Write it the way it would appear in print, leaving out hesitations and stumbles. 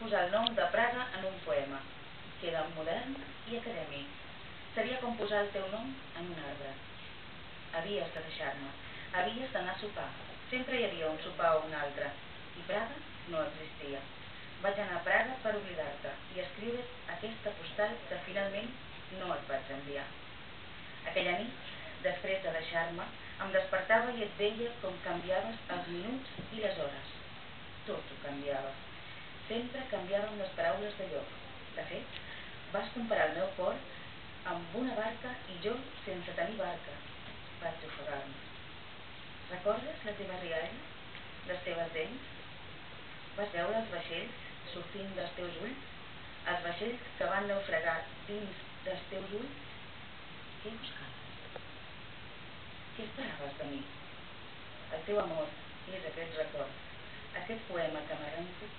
posar el nom de Praga en un poema. Queda modern i acadèmic. Seria com posar el teu nom en un arbre. Havies de deixar-me, havies d'anar a sopar. Sempre hi havia un sopar o un altre, i Praga no existia. Vaig anar a Praga per oblidar-te i escriure't aquesta postal que finalment no et vaig enviar. Aquella nit, després de deixar-me, em despertava i et veia com canviaves els minuts i les hores. Tot ho canviaves. Sempre canviàvem les paraules de lloc. De fet, vas comparar el meu cor amb una barca i jo, sense tenir barca, vaig ofegar-me. Recordes la teva rialla, les teves dents? Vas veure els vaixells sortint dels teus ulls? Els vaixells que van naufragar dins dels teus ulls? Què buscaves? Què esperaves de mi? El teu amor és aquest record, aquest poema que m'arrenco